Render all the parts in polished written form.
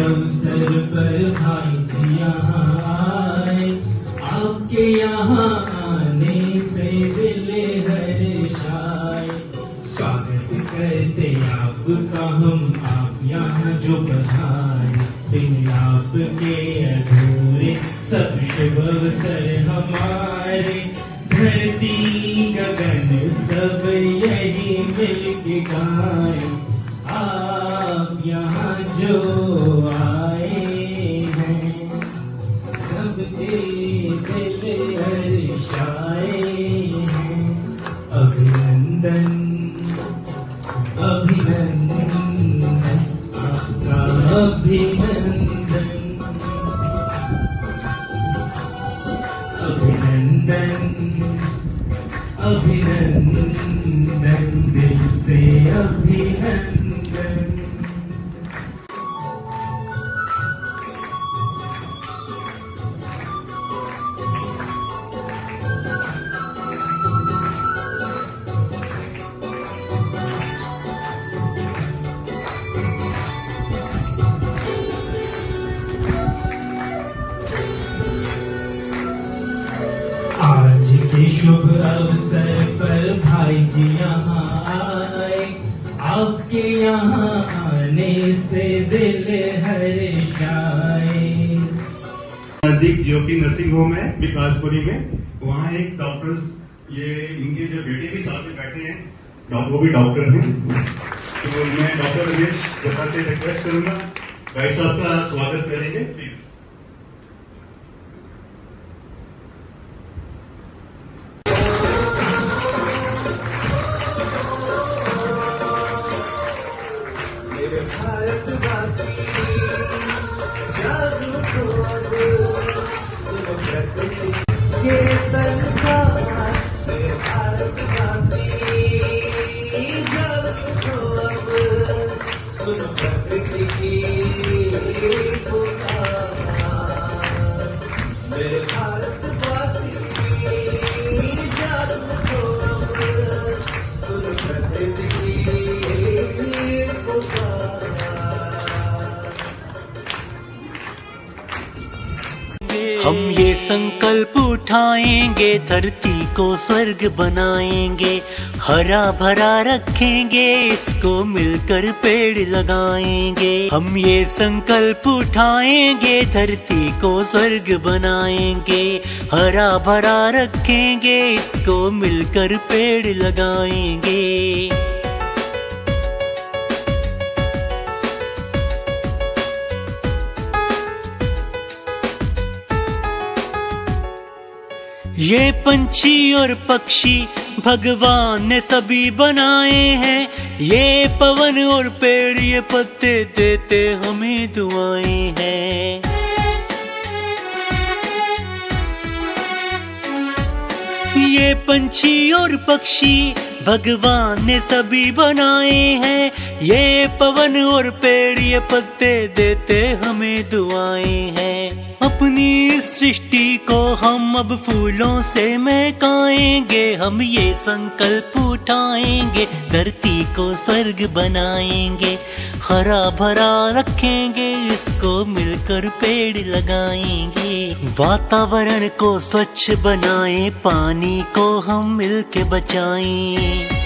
अवसर पर भाई जी यहाँ आए, आपके यहाँ आने से दिल हर्षाए। स्वागत करते आपका हम, आप यहाँ जो पधारे, बिन आपके अधूरे सब शुभ अवसर हमारे। धरती गगन सब यही मिलके गाए, आप यहाँ जो आए हैं सबके दिल हर्षाए हैं। अभिनंदन अभिनंदन आपका अभिनंदन अभिनंदन अभिनंदन दिल से अभिनंदन। आज के शुभ अवसर पर भाई जी यहाँ आए, आपके यहाँ आने से दिल हर्षाए। नजदीक ज्योति नर्सिंग होम है विकासपुरी में, वहाँ एक डॉक्टर ये इनके जो बेटे भी साथ में बैठे हैं, वो भी डॉक्टर हैं। तो मैं डॉक्टर रमेश जफा से रिक्वेस्ट करूंगा भाई साहब का स्वागत करेंगे प्लीज। ये संसार से भारतवासी जागो अब, सुनो प्रकृति की पुकार। मेरे भारतवासी जागो अब, सुनो प्रकृति की पुकार। हम ये संकल्प उठाएंगे, धरती को स्वर्ग बनाएंगे, हरा भरा रखेंगे, इसको मिलकर पेड़ लगाएंगे। हम ये संकल्प उठाएंगे, धरती को स्वर्ग बनाएंगे, हरा भरा रखेंगे, इसको मिलकर पेड़ लगाएंगे। ये पंछी और पक्षी भगवान ने सभी बनाए हैं, ये पवन और पेड़ ये पत्ते देते हमें दुआएं हैं। ये पंछी और पक्षी भगवान ने सभी बनाए हैं, ये पवन और पेड़ ये पत्ते देते हमें दुआएं हैं। अपनी सृष्टि को हम अब फूलों से महकाएंगे, हम ये संकल्प उठाएंगे, धरती को स्वर्ग बनाएंगे, हरा भरा रखेंगे, इसको मिलकर पेड़ लगाएंगे। वातावरण को स्वच्छ बनाएं, पानी को हम मिलके बचाएं।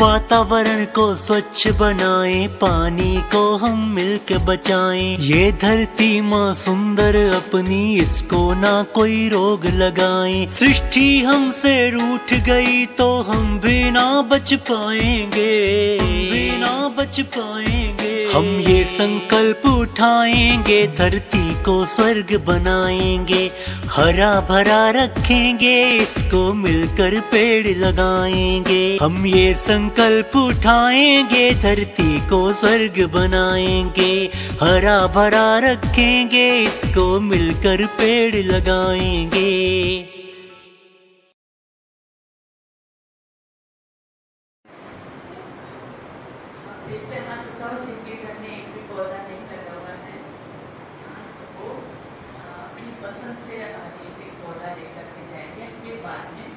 वातावरण को स्वच्छ बनाएं, पानी को हम मिलके बचाएं। ये धरती माँ सुंदर अपनी, इसको ना कोई रोग लगाएं। सृष्टि हमसे रूठ गई तो हम भी ना बच पाएंगे, भी ना बच पाएंगे। हम ये संकल्प उठाएंगे, धरती को स्वर्ग बनाएंगे, हरा भरा रखेंगे इसको, मिलकर पेड़ लगाएंगे। हम ये संकल्प उठाएंगे, धरती को स्वर्ग बनाएंगे। हरा भरा रखेंगे इसको, मिलकर पेड़ लगाएंगे। इससे हाथ उठाओ जिनके घर में एक भी पौधा नहीं लगा हुआ है, तो वो अपनी पसंद से एक पौधा लेकर के जाएंगे, फिर बाद में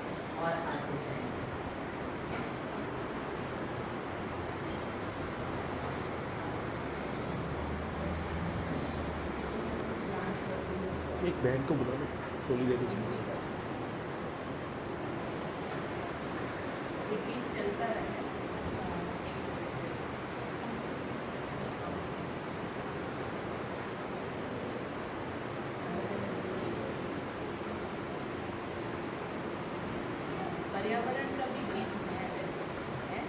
और आगे जाएंगे। एक बहन को बुला लो, टोली दे दो। चलता रहे। पर्यावरण का भी गीत है, वैसे है।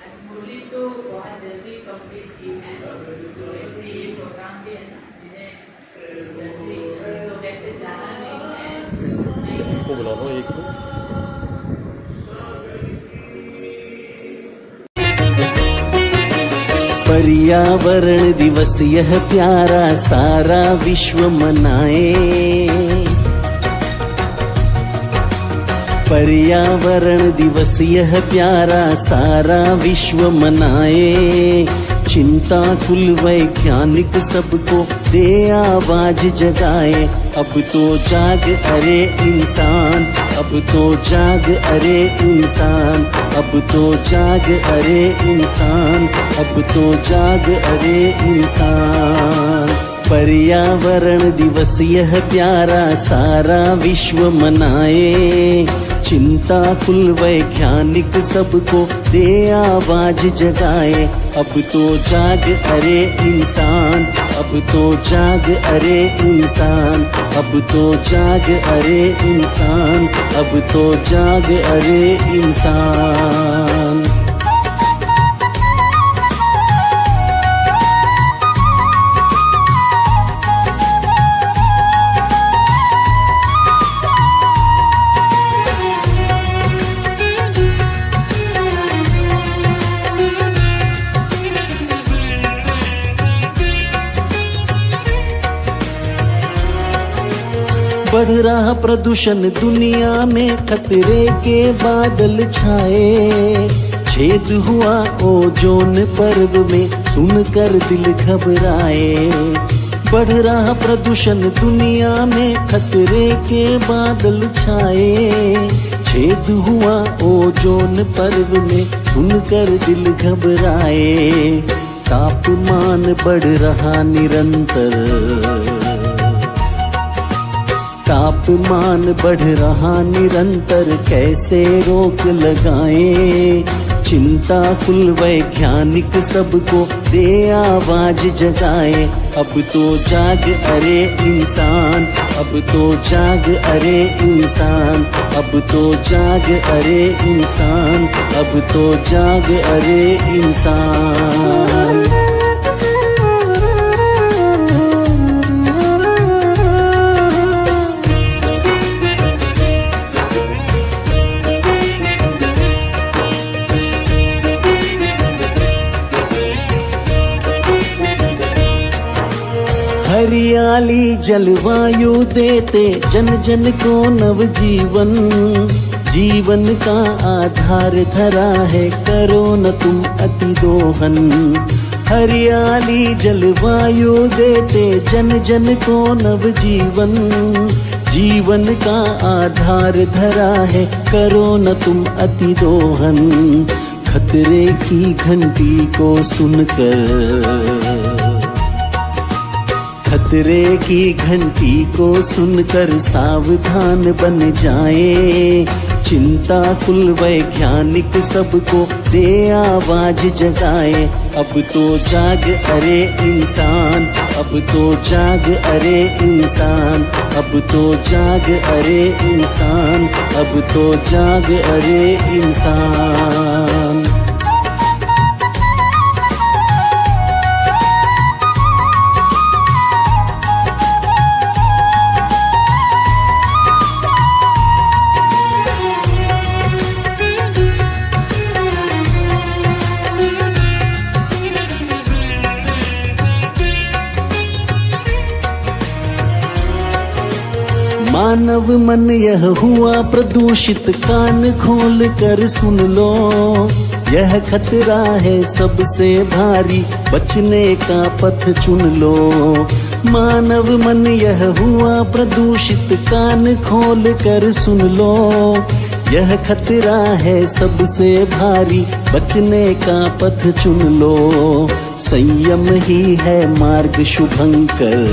आज मुरली तो बहुत जल्दी कंप्लीट की है, तो ऐसे ये प्रोग्राम भी है ना, जिन्हें जल्दी तो वैसे जाना नहीं है। को बुला लो एक को। पर्यावरण दिवस यह प्यारा सारा विश्व मनाए। पर्यावरण दिवस यह प्यारा सारा विश्व मनाए। चिंता कुल वैज्ञानिक सबको दे आवाज जगाए। अब तो जाग अरे इंसान, अब तो जाग अरे इंसान, अब तो जाग अरे इंसान, अब तो जाग अरे इंसान। पर्यावरण दिवस यह प्यारा सारा विश्व मनाए। चिंता कुल वैज्ञानिक सबको दे आवाज जगाए। अब तो जाग अरे इंसान, अब तो जाग अरे इंसान, अब तो जाग अरे इंसान, अब तो जाग अरे इंसान। बढ़ रहा प्रदूषण दुनिया में, खतरे के बादल छाए। छेद हुआ ओजोन परत में, सुनकर दिल घबराए। बढ़ रहा प्रदूषण दुनिया में, खतरे के बादल छाए। छेद हुआ ओजोन परत में, सुनकर दिल घबराए। तापमान बढ़ रहा निरंतर, तापमान बढ़ रहा निरंतर, कैसे रोक लगाएं। चिंता कुल वैज्ञानिक सबको दे आवाज जगाए। अब तो जाग अरे इंसान, अब तो जाग अरे इंसान, अब तो जाग अरे इंसान, अब तो जाग अरे इंसान। हरियाली जलवायु देते जन जन को नवजीवन। जीवन का आधार धरा है, करो न तुम अति दोहन। हरियाली जलवायु देते जन जन को नवजीवन। जीवन का आधार धरा है, करो न तुम अति दोहन। खतरे की घंटी को सुनकर, खतरे की घंटी को सुनकर सावधान बन जाए। चिंता कुल वैज्ञानिक सबको दे आवाज जगाए। अब तो जाग अरे इंसान, अब तो जाग अरे इंसान, अब तो जाग अरे इंसान, अब तो जाग अरे इंसान। मानव मन यह हुआ प्रदूषित, कान खोल कर सुन लो, यह खतरा है सबसे भारी, बचने का पथ चुन लो। मानव मन यह हुआ प्रदूषित, कान खोल कर सुन लो, यह खतरा है सबसे भारी, बचने का पथ चुन लो। संयम ही है मार्ग शुभंकर,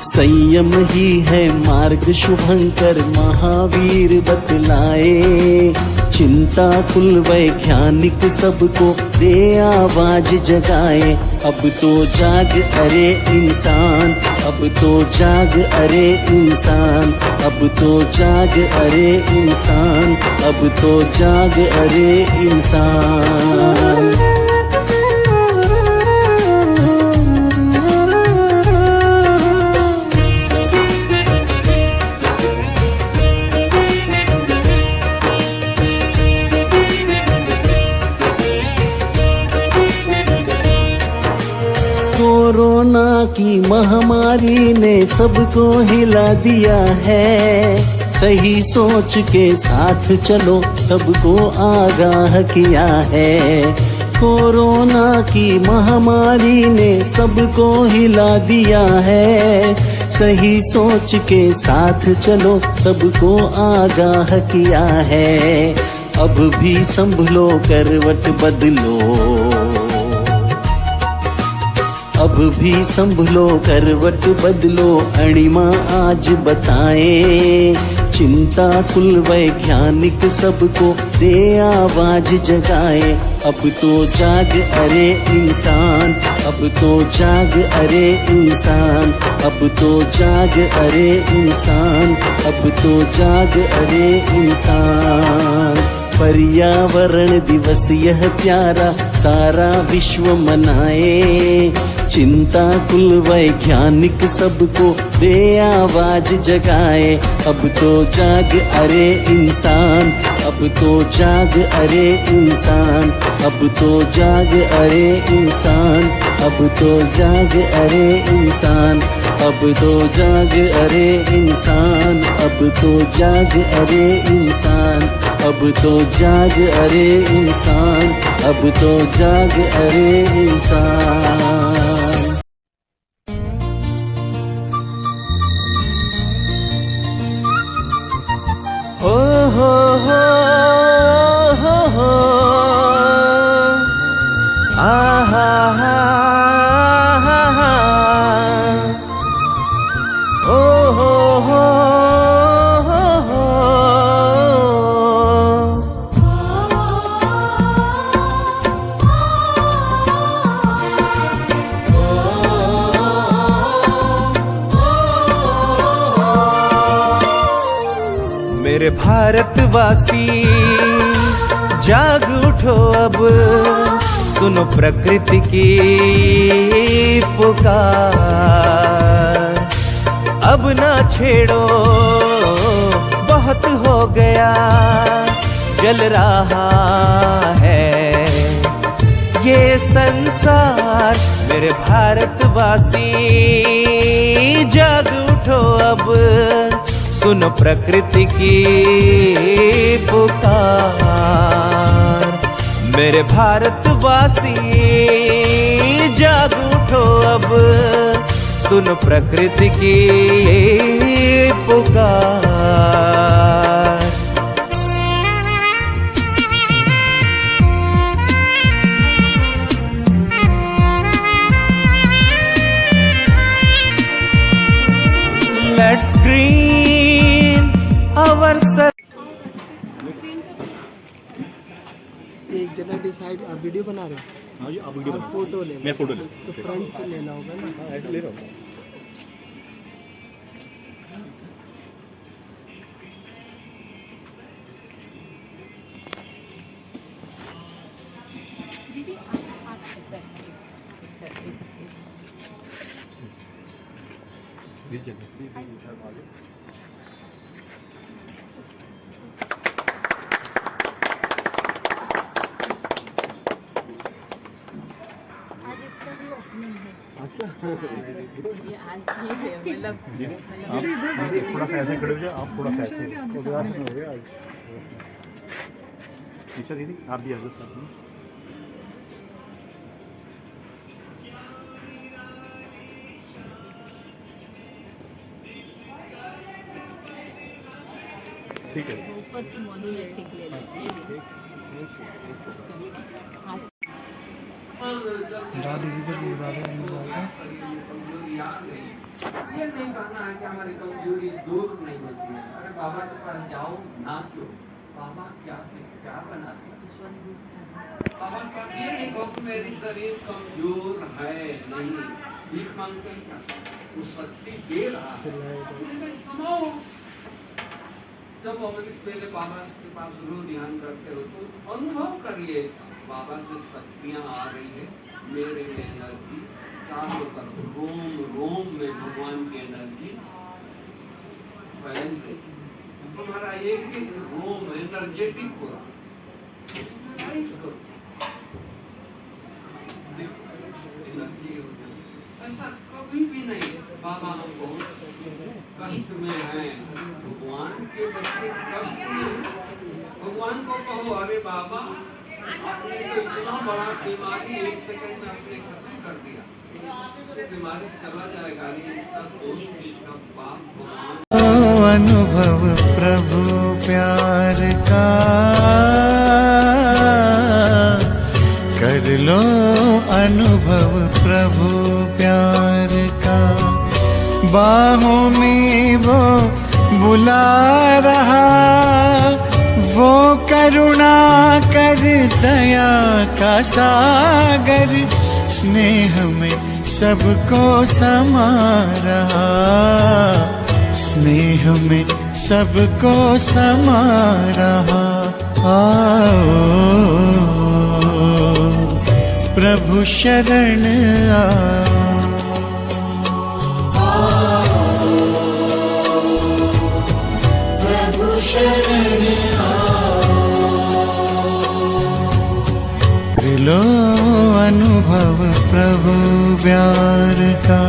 संयम ही है मार्ग शुभंकर, महावीर बतलाए। चिंता कुल वैज्ञानिक सबको दे आवाज जगाए। अब तो जाग अरे इंसान, अब तो जाग अरे इंसान, अब तो जाग अरे इंसान, अब तो जाग अरे इंसान। कोरोना की महामारी ने सबको हिला दिया है, सही सोच के साथ चलो सबको आगाह किया है। कोरोना की महामारी ने सबको हिला दिया है, सही सोच के साथ चलो सबको आगाह किया है। अब भी संभलो करवट बदलो, अब भी संभलो करवट बदलो, अणिमा आज बताए। चिंता कुल वैज्ञानिक सबको दे आवाज जगाए। अब तो जाग अरे इंसान, अब तो जाग अरे इंसान, अब तो जाग अरे इंसान, अब तो जाग अरे इंसान। पर्यावरण दिवस यह प्यारा सारा विश्व मनाए। चिंता कुल वैज्ञानिक सबको दे आवाज जगाए। अब तो जाग अरे इंसान, अब तो जाग अरे इंसान, अब तो जाग अरे इंसान, अब तो जाग अरे इंसान, अब तो जाग अरे इंसान, अब तो जाग अरे इंसान, अब तो जाग अरे इंसान, अब तो जाग अरे इंसान। हो हो हो हो हो आहा हा हा हा हो हो हो हो हो। मेरे भारतवासी जाग उठो अब, सुनो प्रकृति की पुकार। अब ना छेड़ो बहुत हो गया, जल रहा है ये संसार। मेरे भारतवासी जाग उठो अब, सुनो प्रकृति की पुकार। मेरे भारतवासी जाग उठो अब, सुनो प्रकृति की पुकार। Let's green our एक जगह डिसाइड, आप वीडियो बना रहे हो? हाँ जी, आप वीडियो और बनाओ। फोटो लेना, मैं फोटो ले तो फ्रंट से लेना होगा ना। हाँ, ऐसे ले रहा हूँ। ये आज ये है मतलब आप थोड़ा सा ऐसे खड़े हो जाओ, आप थोड़ा सा ऐसे हो गया आज। ईशा दीदी आप भी आ जाओ साथ में। ठीक है, ऊपर से मोनोलिथिक ले लीजिए। जा दीदी से ज़्यादा ये नहीं कहना है कि हमारी कमजोरी दूर नहीं होती है। अरे बाबा के पास जाओ ना, क्यों बाबा क्या से क्या बनाते हैं। बाबा के पास ये नहीं कहो कि मेरी शरीर कमजोर है, नहीं भीख मांगते हैं क्या, वो शक्ति दे रहा है। समाओ, जब पहले बाबा के पास गुरु ध्यान करते हो तो अनुभव करिए बाबा से शक्तियाँ आ रही है, मेरे में एनर्जी चारों तरफ, रोम रोम में भगवान की एनर्जी फैल रही। तुम्हारा एक ही रोम एनर्जेटिक हो रहा, एनर्जी हो रही। ऐसा कभी भी नहीं बाबा हम बहुत कष्ट में हैं, भगवान के बच्चे कष्ट में, भगवान को कहो अरे बाबा आपने तो इतना बड़ा बीमारी 1 सेकंड में आपने खत्म कर दिया, बीमारी चला जाएगा, इसका दोष इसका पाप भगवान। अनुभव प्रभु प्यार का कर लो, अनुभव प्रभु प्यार का। बाहों में वो बुला रहा, वो करुणा कर दया का सागर, स्नेह में सबको समा रहा, स्नेह में सबको समा रहा। आओ प्रभु शरण आओ, प्रभु शरण लो, अनुभव प्रभु प्यार का।